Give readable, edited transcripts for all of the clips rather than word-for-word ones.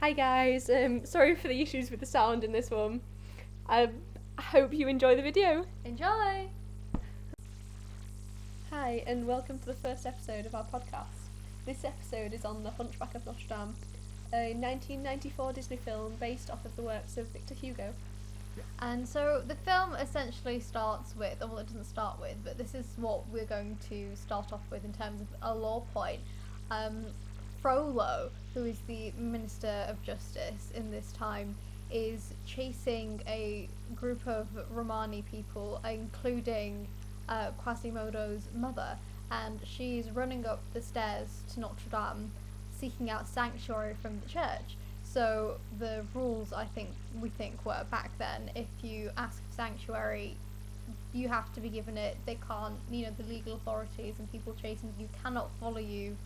Hi guys, sorry for the issues with the sound in this one. I hope you enjoy the video. Enjoy! Hi and welcome to the first episode of our podcast. This episode is on The Hunchback of Notre-Dame, a 1994 Disney film based off of the works of Victor Hugo. And so the film essentially starts with, well, it doesn't start with, but this is what we're going to start off with in terms of a law point. Frollo, who is the Minister of Justice in this time, is chasing a group of Romani people, including Quasimodo's mother, and she's running up the stairs to Notre Dame, seeking out sanctuary from the church. So the rules, we think were back then, if you ask for sanctuary, you have to be given it. They can't, the legal authorities and people chasing you cannot follow you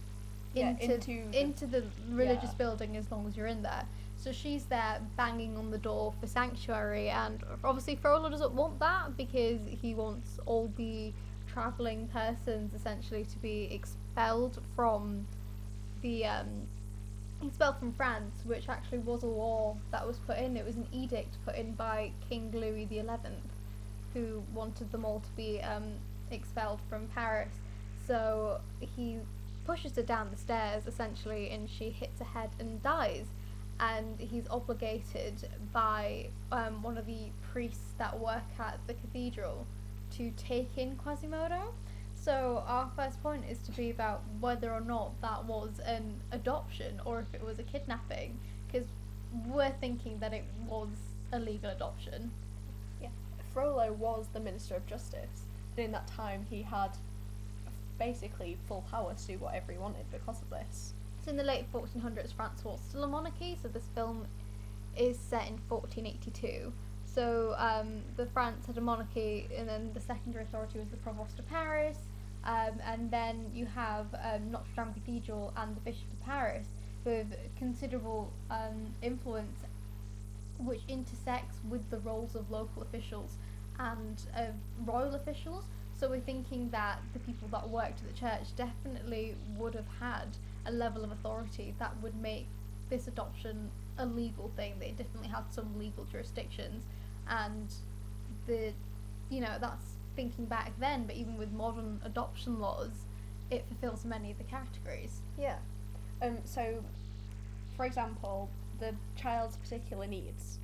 into the religious building as long as you're in there. So she's there banging on the door for sanctuary, and obviously Frollo doesn't want that because he wants all the travelling persons essentially to be expelled from France, which actually was a law that was put in. It was an edict put in by King Louis XI, who wanted them all to be expelled from Paris. So he pushes her down the stairs essentially, and she hits her head and dies. And he's obligated by one of the priests that work at the cathedral to take in Quasimodo. So our first point is to be about whether or not that was an adoption or if it was a kidnapping, because we're thinking that it was a legal adoption. Yeah, Frollo was the Minister of Justice, and in that time he had basically full power to do whatever he wanted because of this. So in the late 1400s, France was still a monarchy, so this film is set in 1482. So the France had a monarchy, and then the secondary authority was the Provost of Paris, and then you have Notre Dame Cathedral and the Bishop of Paris with considerable influence, which intersects with the roles of local officials and royal officials. So we're thinking that the people that worked at the church definitely would have had a level of authority that would make this adoption a legal thing. They definitely had some legal jurisdictions, and that's thinking back then, but even with modern adoption laws, it fulfills many of the categories. Yeah. So, for example, the child's particular needs.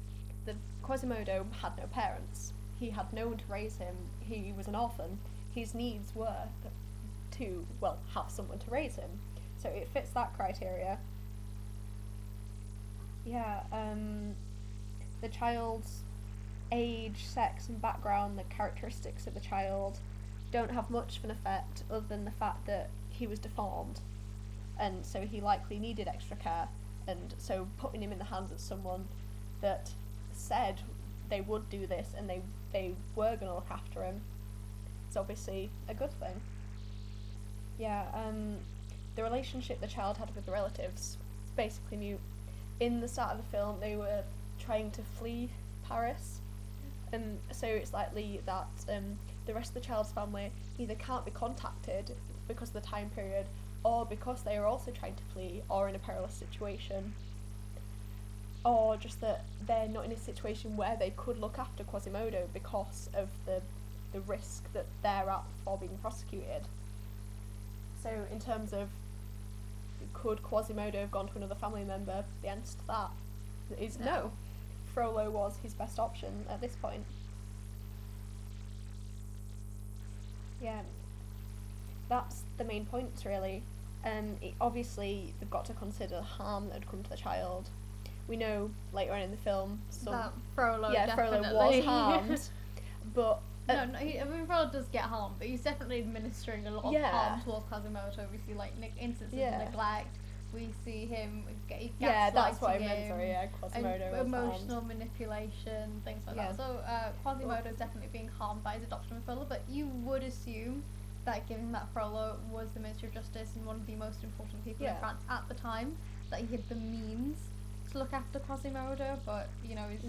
The Quasimodo had no parents. He had no one to raise him. He was an orphan. His needs were to, have someone to raise him. So it fits that criteria. Yeah, the child's age, sex and background, the characteristics of the child don't have much of an effect other than the fact that he was deformed, and so he likely needed extra care, and so putting him in the hands of someone that said they would do this and they were going to look after him, it's obviously a good thing. Yeah, the relationship the child had with the relatives is basically new. In the start of the film, they were trying to flee Paris, and so it's likely that the rest of the child's family either can't be contacted because of the time period, or because they are also trying to flee or in a perilous situation, or just that they're not in a situation where they could look after Quasimodo because of the risk that they're at for being prosecuted. So in terms of could Quasimodo have gone to another family member, the answer to that is no. Frollo was his best option at this point. Yeah, that's the main points really. Obviously they've got to consider the harm that would come to the child. We know later on in the film that Frollo was harmed, but Frollo does get harmed, but he's definitely administering a lot of harm towards Quasimodo. We see instances of neglect. We see him that's what I meant. Sorry, Quasimodo was emotional manipulation, things like that. So Quasimodo is definitely being harmed by his adoption of Frollo, but you would assume that given that Frollo was the Minister of Justice and one of the most important people in France at the time, that he had the means to look after Quasimodo, but his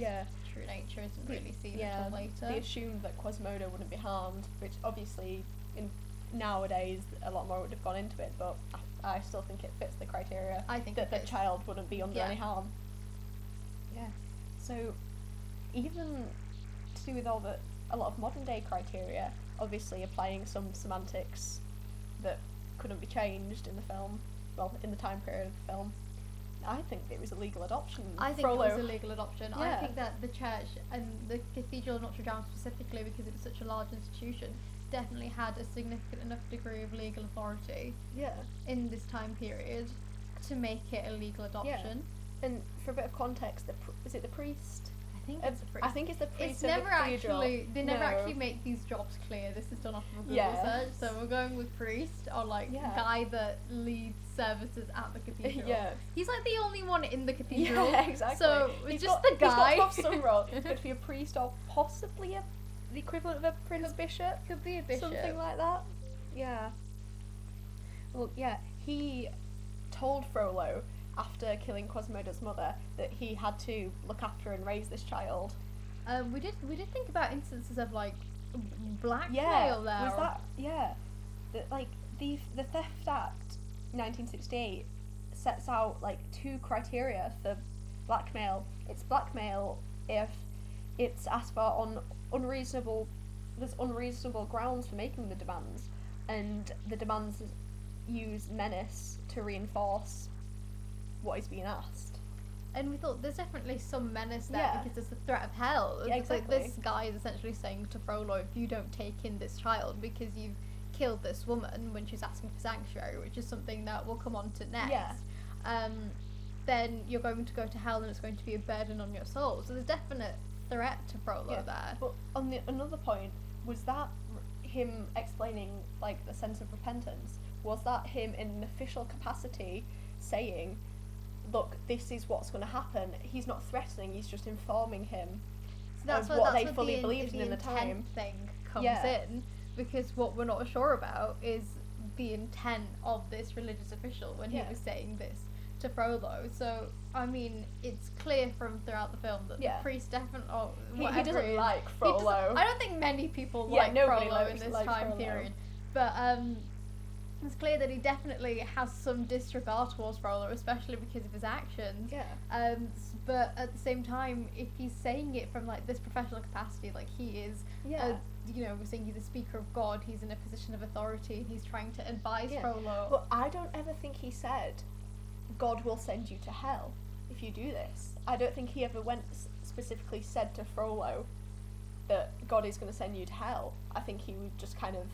true nature isn't really seen until later. They assumed that Quasimodo wouldn't be harmed, which obviously nowadays a lot more would have gone into it, but I still think it fits the criteria. I think that the child wouldn't be under any harm. Yeah. So, even to do with a lot of modern day criteria, obviously applying some semantics that couldn't be changed in the film, well, in the time period of the film, I think it was a legal adoption. I think Frollo. it was a legal adoption. Yeah. I think that the church and the Cathedral of Notre-Dame specifically, because it was such a large institution, definitely had a significant enough degree of legal authority Yeah. in this time period to make it a legal adoption. And for a bit of context, is it the priest? I think it's a priest. I think it's the priest It's of never the cathedral. they never No. actually make these jobs clear. This is done off of a Google Yeah. search. So we're going with priest, or like Yeah. guy that leads services at the cathedral. Yeah. He's like the only one in the cathedral. Yeah, exactly. So it's He's just got, the guy. He's got to have some role. It could be a priest or possibly the equivalent of a prince bishop. Could be a bishop. Something like that. Yeah. Well, yeah, he told Frollo after killing Quasimodo's mother that he had to look after and raise this child. We did think about instances of like blackmail Yeah, there. was that the Theft Act 1968 sets out like 2 criteria for blackmail. It's blackmail if it's asked for on there's unreasonable grounds for making the demands, and the demands use menace to reinforce what is being asked. And we thought there's definitely some menace there Yeah. because there's the threat of hell. Yeah, It's like exactly. this guy is essentially saying to Frollo, if you don't take in this child because you've killed this woman when she's asking for sanctuary, which is something that we'll come on to next, Yeah. then you're going to go to hell and it's going to be a burden on your soul. So there's definite threat to Frollo there. But on another point, was that him explaining like the sense of repentance? Was that him in an official capacity saying, look, this is what's going to happen? He's not threatening, he's just informing him of what they fully believed in the time. intent thing comes Yeah. in, because what we're not sure about is the intent of this religious official when he Yeah. was saying this to Frollo. So I mean, it's clear from throughout the film that Yeah. the priest definitely, or He whatever doesn't it is, like he Frollo. doesn't- I don't think many people Yeah, like nobody Frollo in likes- this likes time Frollo. period, but it's clear that he definitely has some disregard towards Frollo, especially because of his actions. Yeah. But at the same time, if he's saying it from like this professional capacity, like he is, Yeah. we're saying he's a speaker of God, he's in a position of authority, and he's trying to advise Yeah. Frollo. But I don't ever think he said, God will send you to hell if you do this. I don't think he ever specifically said to Frollo that God is going to send you to hell. I think he would just kind of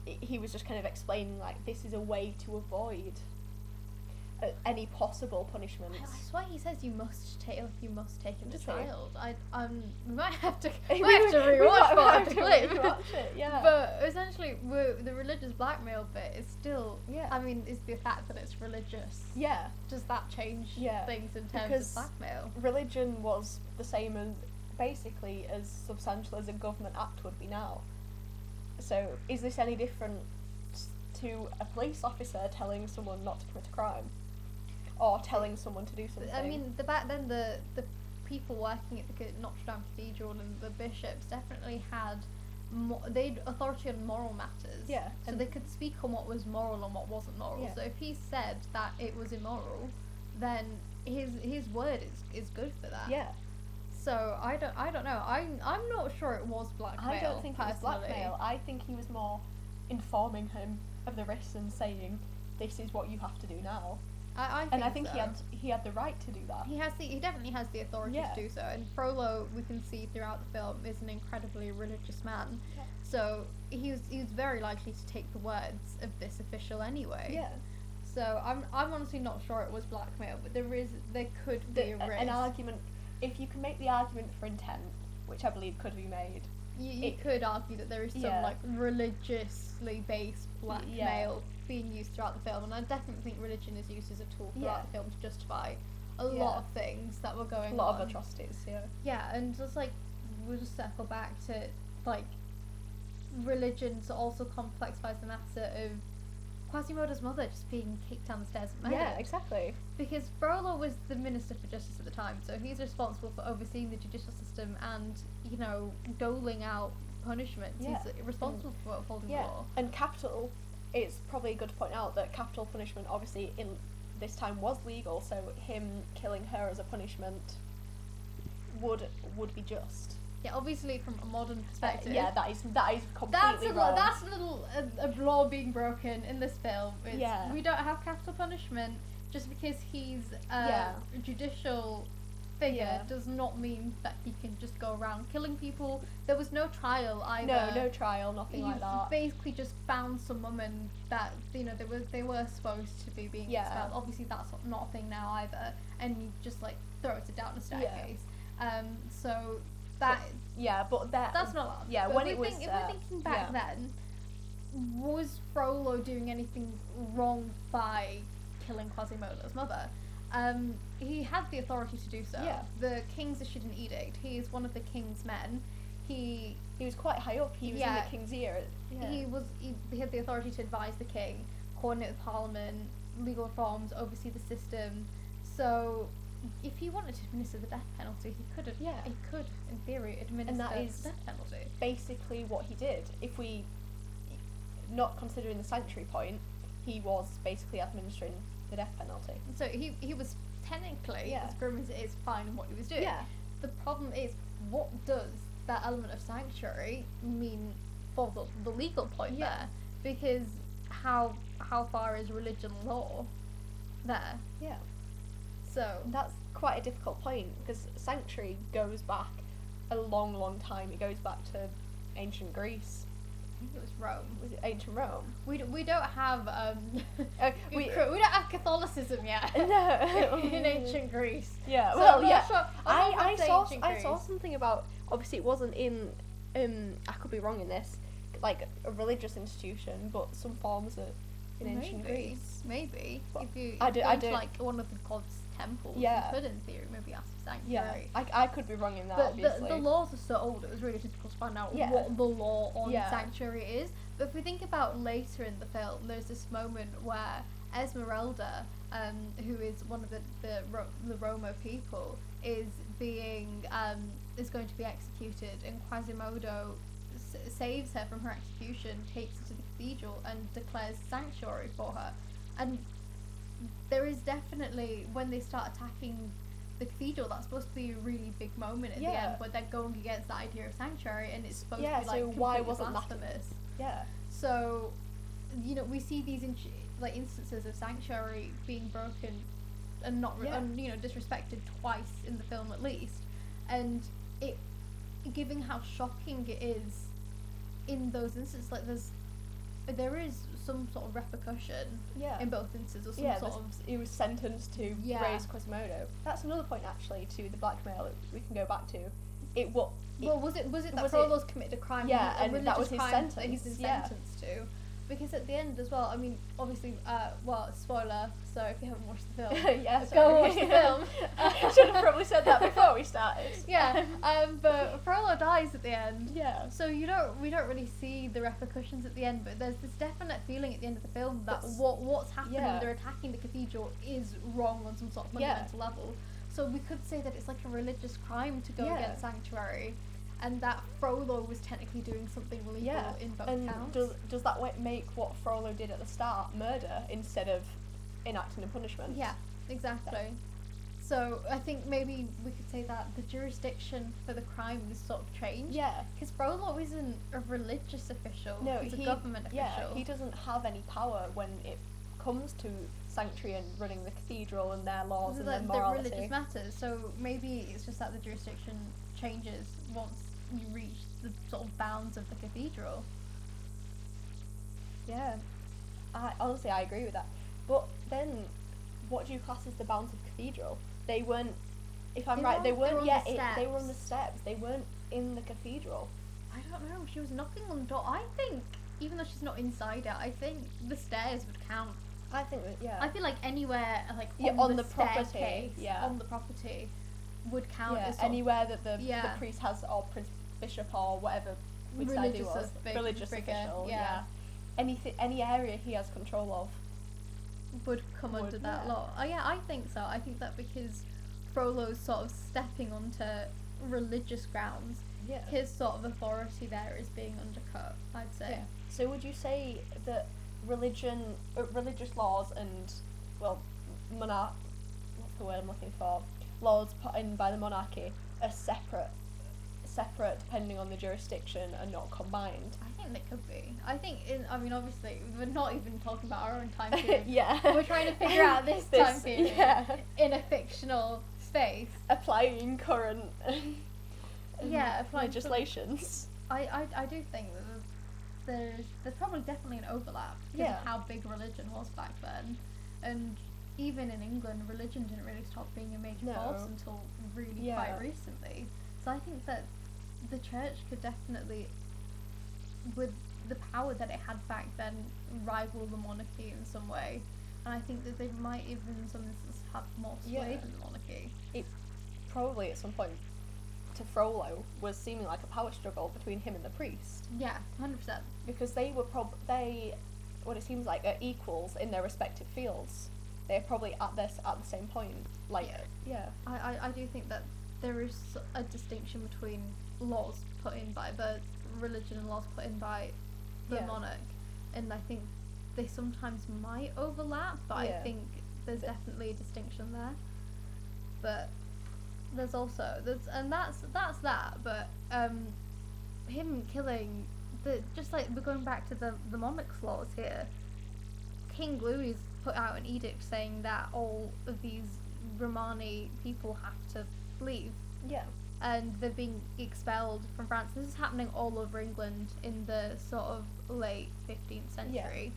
he was just kind of explaining like this is a way to avoid any possible punishments. I swear he says you must take him to Does he? child. We might have to We rewatch might part of the have clip. to rewatch it, yeah. But essentially, the religious blackmail bit is still. Yeah. I mean, is the fact that it's religious. Yeah. Does that change Yeah. things in terms Because of blackmail? religion was the same as basically as substantial as a government act would be now. So is this any different to a police officer telling someone not to commit a crime, or telling someone to do something? I mean, back then the people working at the Notre Dame Cathedral and the bishops definitely had they'd authority on moral matters. Yeah, So and- they could speak on what was moral and what wasn't moral. Yeah. So if he said that it was immoral, then his word is good for that. yeah, So I don't know. I'm not sure it was blackmail. I don't think it was personally. blackmail. I think he was more informing him of the risks and saying, "This is what you have to do now." I think so. so. he had the right to do that. He definitely has the authority Yeah. to do so. And Frollo, we can see throughout the film, is an incredibly religious man. Yeah. So he was very likely to take the words of this official anyway. Yeah. So I'm honestly not sure it was blackmail, but there could be a risk. An argument. If you can make the argument for intent, which I believe could be made. You could argue that there is some Yeah. like religiously based blackmail being used throughout the film, and I definitely think religion is used as a tool throughout Yeah. the film to justify a Yeah. lot of things that were going on. A lot of atrocities. Yeah. Yeah, and just like we'll just circle back to like religion also complexifies the matter of Quasimodo's mother just being kicked down the stairs and murdered. Yeah, exactly. Because Frollo was the Minister for Justice at the time, so he's responsible for overseeing the judicial system and, doling out punishments. Yeah. He's responsible for upholding Yeah, law. and capital, it's probably good to point out that capital punishment, obviously in this time was legal, so him killing her as a punishment would be just. Yeah, obviously from a modern perspective. That is completely wrong. That's a law being broken in this film. We don't have capital punishment just because he's a judicial figure does not mean that he can just go around killing people. There was no trial either. No trial, nothing like that. He basically just found some woman that they were supposed to be being expelled. Obviously that's not a thing now either, and he just like throws it down a staircase. So that that's not allowed. Yeah, but when if we're thinking back then, was Frollo doing anything wrong by killing Quasimodo's mother? He had the authority to do so. Yeah. The king's issued an edict. He is one of the king's men. He was quite high up. He was in the king's ear. Yeah. He had the authority to advise the king, coordinate with parliament, legal reforms, oversee the system. So if he wanted to administer the death penalty, he could have. Yeah. He could, in theory, administer the death penalty. Basically what he did. If we, not considering the sanctuary point, he was basically administering the death penalty. So he was technically, as grim as it is, fine in what he was doing. Yeah. The problem is, what does that element of sanctuary mean for the legal point there? Because how far is religion law there? Yeah. So that's quite a difficult point, because sanctuary goes back a long, long time. It goes back to ancient Greece. I think it was Rome. Was it ancient Rome? We don't have we don't have Catholicism yet. No. In ancient Greece. Yeah. So Well, sure, I saw something about. Obviously, it wasn't in. I could be wrong in this, like a religious institution, but some forms of in ancient Greece. Maybe. But if you I go to don't. like one of the gods' temples, you could in theory maybe ask for sanctuary. Yeah. I could be wrong in that. But obviously. the laws are so old, it was really difficult to find out what the law on sanctuary is. But if we think about later in the film, there's this moment where Esmeralda, who is one of the Roma people, is going to be executed, and Quasimodo saves her from her execution, takes her to the cathedral, and declares sanctuary for her. And there is definitely, when they start attacking the cathedral, that's supposed to be a really big moment at the end, where they're going against the idea of sanctuary, and it's supposed to be like so why wasn't blasphemous. Yeah. So, we see these instances of sanctuary being broken and not disrespected twice in the film at least, and it, given how shocking it is in those instances, like there is some sort of repercussion in both instances, or some sort of. He was sentenced to raise Quasimodo. That's another point actually to the blackmail that we can go back to. Was it that Frollo's committed a crime? Yeah, and that was his sentence. That he's been sentenced to. Because at the end as well, I mean, obviously, spoiler, so if you haven't watched the film, go watch the film. I should have probably said that before we started. But Frollo dies at the end. Yeah. So we don't really see the repercussions at the end, but there's this definite feeling at the end of the film that what's happening, they're attacking the cathedral, is wrong on some sort of fundamental level. So we could say that it's like a religious crime to go against sanctuary, and that Frollo was technically doing something illegal in both counts. Does that make what Frollo did at the start murder instead of enacting a punishment? Yeah, exactly. Yeah. So I think maybe we could say that the jurisdiction for the crime is sort of changed. Yeah. Because Frollo isn't a religious official. No, he's a government official. Yeah, he doesn't have any power when it comes to sanctuary and running the cathedral and their laws and their morality. The religious matters. So maybe it's just that the jurisdiction changes once you reach the sort of bounds of the cathedral. Yeah, honestly I agree with that. But then, what do you class as the bounds of cathedral? They weren't, if I'm right, they weren't yet. They were on the steps. They weren't in the cathedral. I don't know. She was knocking on the door. I think, even though she's not inside it, I think the stairs would count. I think that, yeah. I feel like anywhere on the property, on the property, would count as anywhere that the priest has, or bishop or whatever which side he was, religious official. Yeah. Any area he has control of would come under that law. Oh yeah, I think so. I think that because Frollo's sort of stepping onto religious grounds, his sort of authority there is being undercut, I'd say. Yeah. So would you say that religious laws and, well, what's the word I'm looking for? Laws put in by the monarchy are separate depending on the jurisdiction and not combined. I think they could be. Obviously, we're not even talking about our own time period. Yeah. We're trying to figure out this time period in a fictional space. Applying current applying legislations. I do think that there's probably definitely an overlap because of how big religion was back then. And even in England, religion didn't really stop being a major force until really quite recently. So I think that the church could definitely, with the power that it had back then, rival the monarchy in some way. And I think that they might even in some instances have more sway than the monarchy. It probably at some point to Frollo was seeming like a power struggle between him and the priest. Yeah, 100%. Because they were what it seems like, are equals in their respective fields. They're probably at the same point. I do think that there is a distinction between laws put in by the religion and laws put in by the monarch, and I think they sometimes might overlap, but I think there's definitely a distinction there. But there's that. But him killing just like we're going back to the monarch's laws here. King Louis put out an edict saying that all of these Romani people have to leave. Yeah. And they're being expelled from France. This is happening all over England in the sort of late 15th century.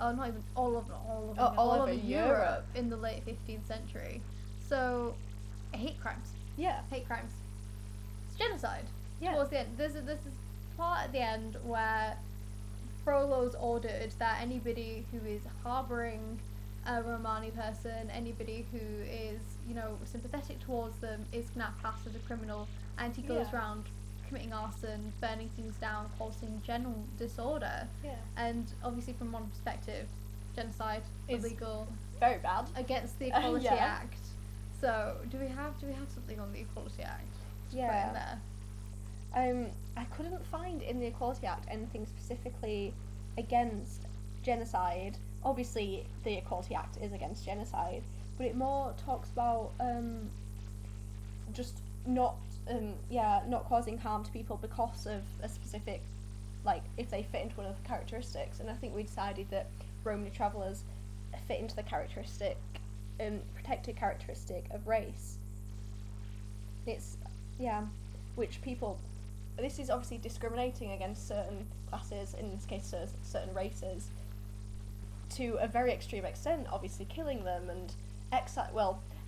Oh, not even all over Europe in the late 15th century. So, hate crimes. Yeah. Hate crimes. It's genocide. Yeah. Towards the end. There's this part at the end where Frollo's ordered that anybody who is harbouring a Romani person, anybody who is, sympathetic towards them is now classed as a criminal, and he goes around committing arson, burning things down, causing general disorder. Yeah. And obviously from one perspective, genocide, illegal, very bad, against the Equality Act. So do we have something on the Equality Act? Yeah. Right in there. I couldn't find in the Equality Act anything specifically against genocide. Obviously, the Equality Act is against genocide, but it more talks about just not causing harm to people because of a specific, like, if they fit into one of the characteristics. And I think we decided that Romani travellers fit into the protected characteristic of race. It's, which people, this is obviously discriminating against certain classes, in this case certain races, to a very extreme extent, obviously killing them and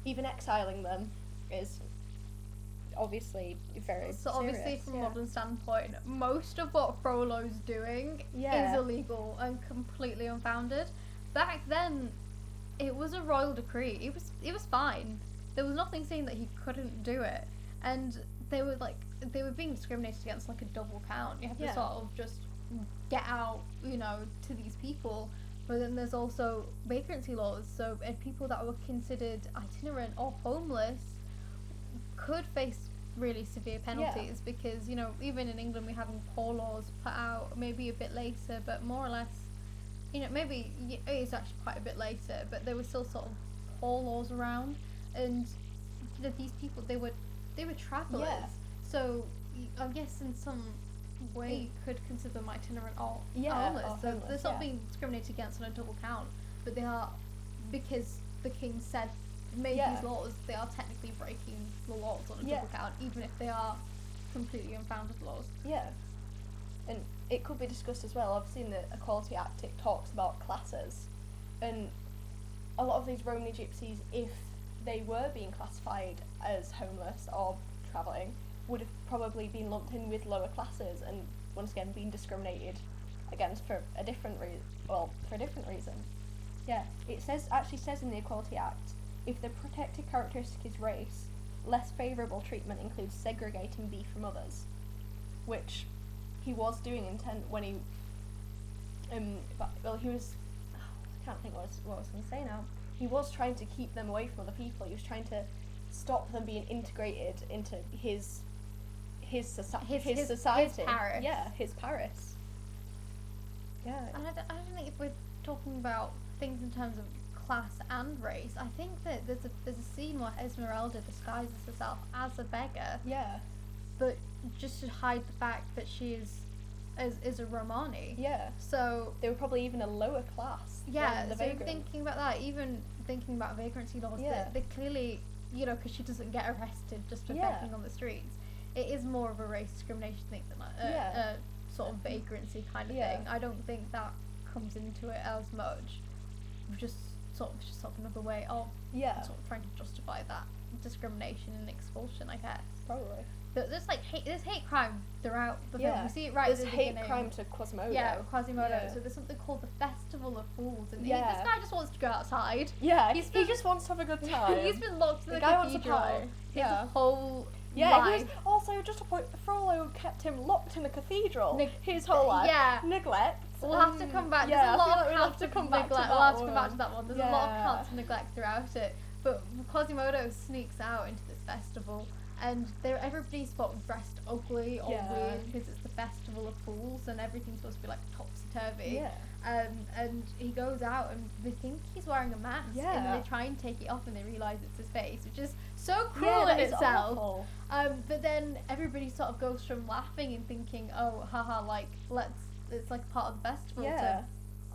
even exiling them is obviously very so serious. Obviously from a modern standpoint, most of what Frollo's doing is illegal and completely unfounded. Back then, it was a royal decree. It was fine. There was nothing saying that he couldn't do it, and they were being discriminated against like a double count. You have to sort of just get out, to these people. But then there's also vagrancy laws, so people that were considered itinerant or homeless could face really severe penalties because, even in England we're having poor laws put out maybe a bit later, but more or less, maybe it is actually quite a bit later, but there were still sort of poor laws around, and these people, they were travellers. Yeah. So I guess in some way you could consider them itinerant or homeless. So they're not being discriminated against on a double count, but they are, because the king said made these laws, they are technically breaking the laws on a double count, even if they are completely unfounded laws. Yeah. And it could be discussed as well. Obviously in the Equality Act it talks about classes, and a lot of these Romani gypsies, if they were being classified as homeless or travelling, would have probably been lumped in with lower classes and once again been discriminated against for a different reason. Yeah, it actually says in the Equality Act, if the protected characteristic is race, less favourable treatment includes segregating B from others, which he was doing when he was, I can't think what I was going to say now. He was trying to keep them away from other people. He was trying to stop them being integrated into his society. His Paris. Yeah, his Paris. Yeah. And I don't think if we're talking about things in terms of class and race. I think that there's a scene where Esmeralda disguises herself as a beggar, Yeah. but just to hide the fact that she is a Romani. Yeah. So They were probably even a lower class yeah, than the so vagrant. thinking about that, even thinking about vagrancy laws, Yeah. they clearly, you know, because she doesn't get arrested just for Yeah. begging on the streets. It is more of a race discrimination thing than Yeah. a sort of vagrancy kind of Yeah. thing. I don't think that comes into it as much. Just sort of another way of Yeah. sort of trying to justify that discrimination and expulsion, I guess. Probably. But there's like there's hate crime throughout the film. Yeah. We see it right There's at the hate beginning. crime to Quasimodo. Yeah, Quasimodo. Yeah. So there's something called the Festival of Fools, and Yeah. this guy just wants to go outside. Yeah, He's he just wants to have a good time. He's been locked in the guy wants a cathedral pie. his Yeah. whole Yeah, life. he was also just a point. Frollo kept him locked in the cathedral his whole life. Yeah. Neglect. We'll have to come back. Yeah, There's a lot of we'll have counts to of come back to neglect. that We'll have to come back one. to that one. There's a lot of Yeah. counts of neglect throughout it. But Quasimodo sneaks out into this festival, and everybody's sort of dressed ugly or Yeah. weird because it's the Festival of Fools, and everything's supposed to be like topsy turvy. Yeah. And he goes out, and they think he's wearing a mask, and Yeah. then they try and take it off, and they realise it's his face, which is so cruel Yeah, in that is itself. awful. But then everybody sort of goes from laughing and thinking, oh, haha, like it's like part of the festival, Yeah. to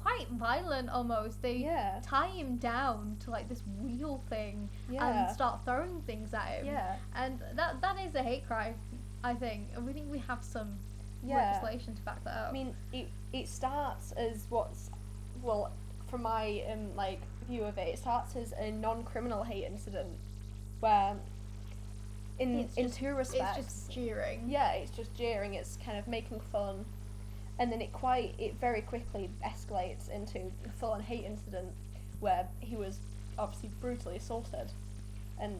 quite violent almost. They Yeah. tie him down to like this wheel thing Yeah. and start throwing things at him. Yeah. And that is a hate crime, I think. And we think we have some Yeah. legislation to back that up. I mean, it starts as from my like view of it starts as a non-criminal hate incident, where in two respects, it's just jeering. yeah, it's just jeering. It's kind of making fun, and then it very quickly escalates into a full-on hate incident where he was obviously brutally assaulted, and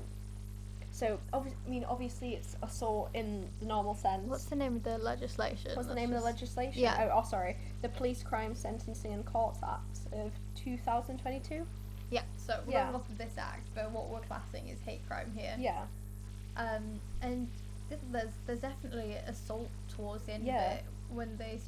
so obviously it's assault in the normal sense. What's the name of the legislation? What's the name of the legislation? Yeah. Oh, sorry. The Police Crime Sentencing and Courts Act of 2022. Yeah, so we're Yeah. going off of this act, but what we're classing is hate crime here. Yeah. And there's definitely assault towards the end Yeah. of it when they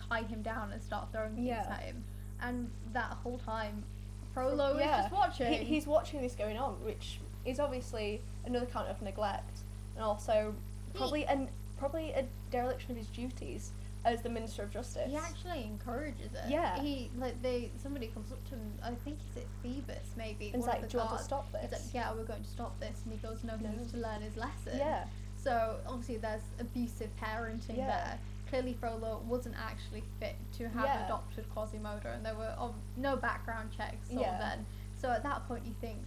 tie him down and start throwing things Yeah. at him, and that whole time, Frollo is Yeah. just watching. He's watching this going on, which is obviously another kind of neglect, and also probably a dereliction of his duties as the Minister of Justice. He actually encourages it. Yeah. Somebody comes up to him. I think it's Phoebus maybe. And it's one of like, the do you want to guards. stop this? He's like, yeah, we're going to stop this, and he goes, no, he No. needs to learn his lesson. Yeah. So obviously there's abusive parenting Yeah. there. Clearly Frollo wasn't actually fit to have Yeah. adopted Quasimodo, and there were no background checks Yeah. then. So at that point you think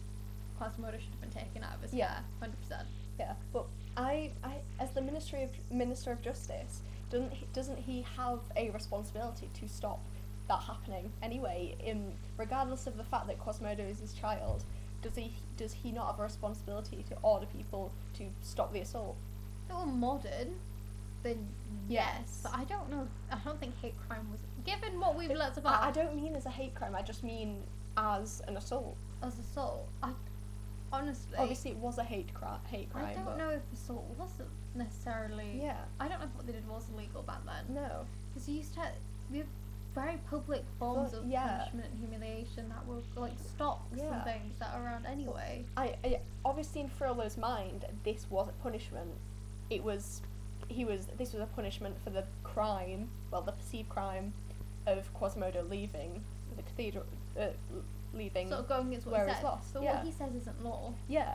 Quasimodo should have been taken out of his Yeah. care, 100%. Yeah, but I as the Minister of Justice, doesn't he have a responsibility to stop that happening anyway? Regardless of the fact that Quasimodo is his child, does he not have a responsibility to order people to stop the assault? If it were modern, then yes. Yes. But I don't know. I don't think hate crime was given what we've learnt about I don't mean as a hate crime. I just mean as an assault. as assault. I honestly, Obviously, it was a hate crime. I don't but know if assault wasn't necessarily. Yeah. I don't know if what they did was illegal back then. No. Because you used to we have very public forms Well, of yeah. punishment and humiliation that were like stocks Yeah. and things that are around anyway. I obviously in Frollo's mind, this was a punishment. This was a punishment for the crime, the perceived crime, of Quasimodo leaving the cathedral, leaving. Sort of going against what where he it's says. lost, But yeah. what he says isn't law. Yeah.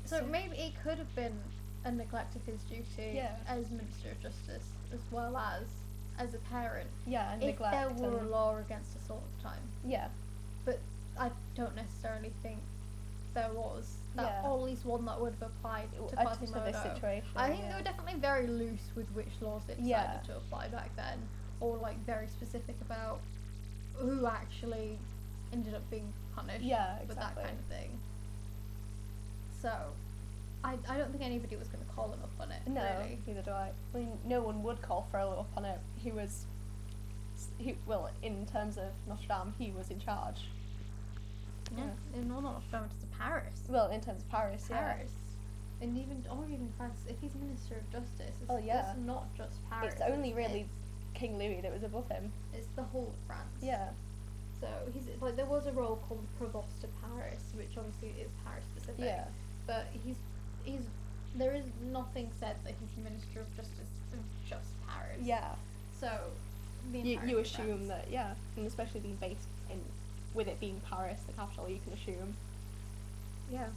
So maybe it could have been a neglect of his duty Yeah. as Minister of Justice, as well as a parent. Yeah, and If neglect. there were a and, law against assault at the time. yeah. But I don't necessarily think there was. Yeah. Or at least one that would have applied to To Quasimodo. this situation. I think yeah. they were definitely very loose with which laws they decided Yeah. to apply back then, or like very specific about who actually ended up being punished Yeah, with that exactly. kind of thing. So, I don't think anybody was going to call him up on it. No, really. neither do I. I mean, no one would call Frollo up on it. In terms of Notre-Dame, he was in charge. Yeah, and not Notre-Dame, it's Paris. Well, in terms of Paris, Paris. And even France, if he's Minister of Justice, it's, Oh, yeah. it's not just Paris. It's only really King Louis that was above him. It's the whole of France. Yeah. So he's like, there was a role called Provost of Paris, which obviously is Paris specific. Yeah. But he's there is nothing said that he's Minister of Justice of just Paris. Yeah. So the You entirety of assume that, yeah, and especially being based in, with it being Paris, the capital, you can assume. Yeah.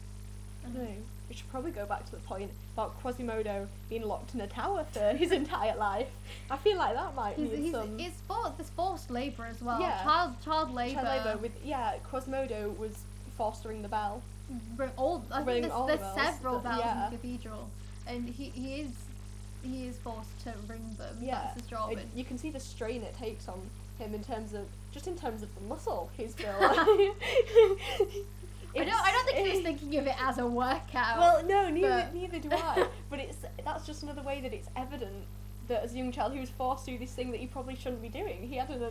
I don't know. We should probably go back to the point about Quasimodo being locked in a tower for his entire life. I feel like that might be some... There's forced labour as well. Yeah. Child labour. Child labour with, yeah, Quasimodo was forced to ring the bell. I think there's several bells yeah. in the cathedral, and he is forced to ring them. Yeah. That's his job. And you can see the strain it takes on him in terms of the muscle he's built. I don't think he was thinking of it as a workout. Well, no, neither do I. But that's just another way that it's evident that as a young child he was forced to do this thing that he probably shouldn't be doing. He had an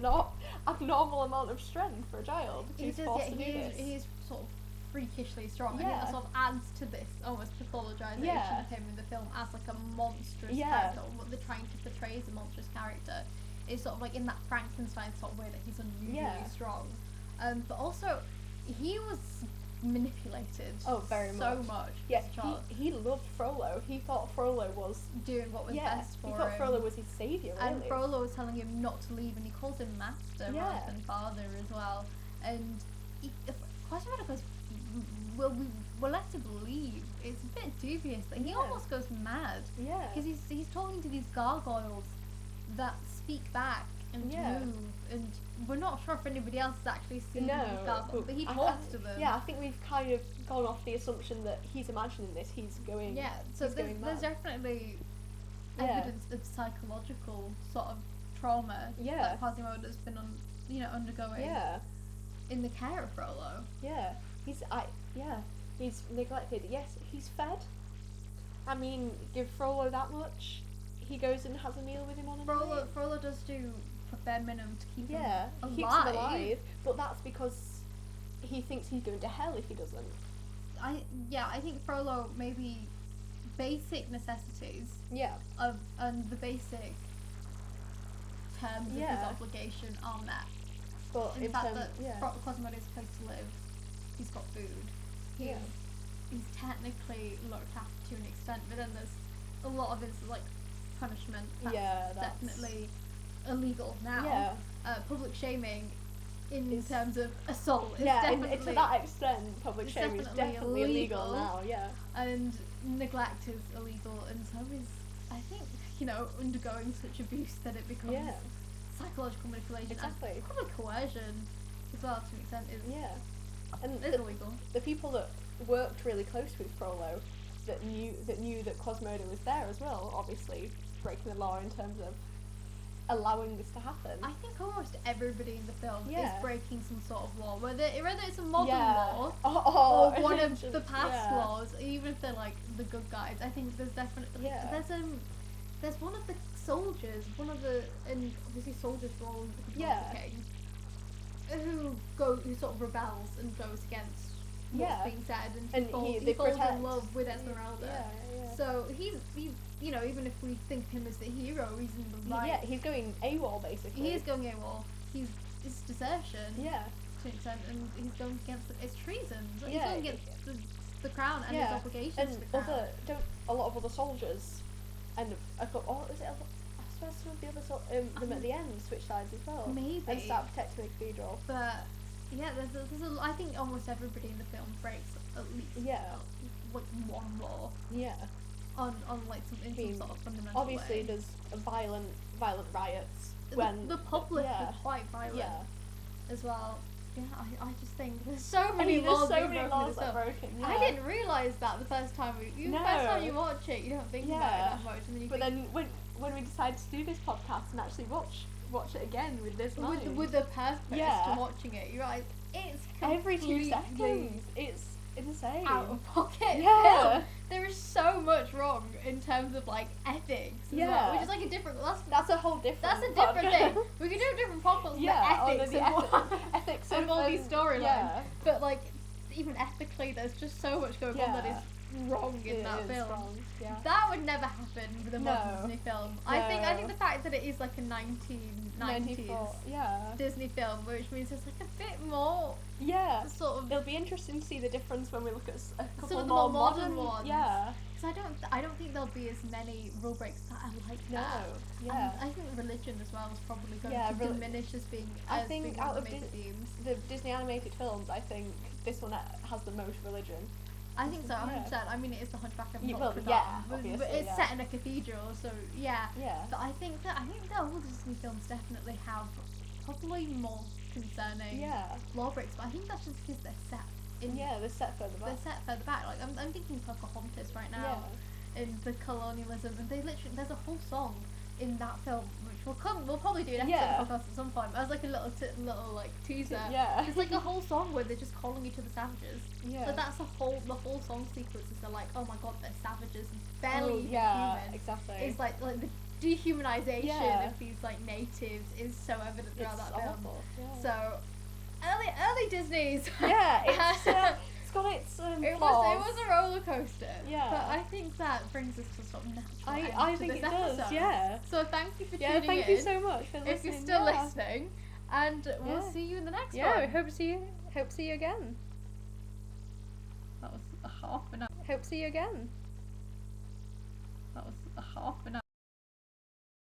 abnormal amount of strength for a child. He's forced to do this. He's sort of freakishly strong. Yeah. I think that sort of adds to this almost pathologization of him in the film as like a monstrous character. What they're trying to portray as a monstrous character is sort of like in that Frankenstein sort of way that he's unusually strong. But also he was manipulated very so much. Yeah, as a child. he loved Frollo. He thought Frollo was doing what was best for him. He thought Frollo was his saviour, really. And Frollo was telling him not to leave, and he calls him master rather than father as well. And Quasimodo goes, we're led to believe it's a bit dubious that he almost goes mad. Yeah. Because he's talking to these gargoyles that speak back and move, and we're not sure if anybody else has actually seen these gargoyles, but he talks to them. Yeah, I think we've kind of gone off the assumption that he's imagining this, he's going so he's there's definitely evidence of psychological sort of trauma that Quasimodo's been undergoing in the care of Frollo. Yeah. He's neglected. Yes, he's fed. I mean, give Frollo that much, he goes and has a meal with him on a night. Frollo does do bare minimum to keep him alive. He keeps him alive, but that's because he thinks he's going to hell if he doesn't. I think Frollo maybe basic necessities and the basic terms of his obligation are met. But in fact that Quasimodo's place to live, he's got food. He's technically looked after to an extent, but then there's a lot of his like punishment that's definitely illegal now. Public shaming in terms of assault is definitely to that extent public shaming is definitely illegal now. And neglect is illegal, and so is, I think, undergoing such abuse that it becomes psychological manipulation and probably coercion as well to an extent is illegal. The people that worked really close with Frollo that knew that Quasimodo was there as well, obviously breaking the law in terms of allowing this to happen. I think almost everybody in the film is breaking some sort of law, whether it's a modern law or one of the past laws, even if they're like the good guys. I think there's definitely there's one of the soldiers, and obviously soldiers were all the king, who sort of rebels and goes against what's being said, and he falls in love with Esmeralda. So he's even if we think him as the hero, he's in the right. He's going AWOL basically. He is going AWOL. It's desertion. To an extent, and he's going against it's treason. He's going against the crown and his obligations to the crown. A lot of other soldiers, and I suppose some of the other them at the end switch sides as well. Maybe. And start protecting the cathedral. But I think almost everybody in the film breaks at least like one law. On like some sort of fundamental obviously way. There's violent riots when the public are quite violent as well. I just think there's so many laws that are broken. I didn't realise that the first time the first time you watch it, you don't think about it that much, and then then when we decided to do this podcast and actually watch it again with this mind, with the purpose to watching it, you realise it's every 2 seconds. It's insane. Out of pocket. Film. There is so much wrong in terms of like ethics, as well, which is like a different. That's a whole different. That's a different thing. We could do a different podcast on ethics of all these storylines. But like, even ethically, there's just so much going on that is wrong in It that is film. wrong, yeah. That would never happen with a modern No. Disney film. No. I think the fact that it is like a 1990s 94, yeah. Disney film, which means it's like a bit more Yeah. sort of. It'll be interesting to see the difference when we look at a couple Some of the more more modern modern ones. Yeah. Because I don't think there'll be as many rule breaks that are like No. that. Yeah. And I think religion as well is probably going Yeah, to diminish as being. I as think being out one of the main themes. the Disney animated films, I think this one has the most religion. I think so, 100%. Yeah. I mean, it is the Hunchback of Yeah, well, Notre-Dame, yeah, but obviously, it's yeah. set in a cathedral, so yeah. Yeah. But I think that all Disney films definitely have probably more concerning Yeah. law breaks, but I think that's just because they're set in. Yeah, they're set further back. They're set further back. Like I'm thinking Pocahontas right now, in the colonialism, and there's a whole song in that film which we'll probably do an episode Yeah. of podcast at some point. As like a little like teaser. Yeah. There's like a whole song where they're just calling each other savages. Yeah. So that's the whole song sequences are like, oh my god, they're savages, barely even yeah, human. exactly. It's like the dehumanization Yeah. of these like natives is so evident throughout It's that film. awful. Yeah. So early Disney's. Yeah, it's got its It flaws. was a roller coaster. Yeah. But I think that brings us to sort of natural end I to think this it does, episode. yeah. So thank you for Yeah, tuning thank in. you so much for listening. If you're still yeah. listening, and we'll Yeah. see you in the next Yeah, one. hope to see you again. That was a half an hour. Hope to see you again. That was a half an hour.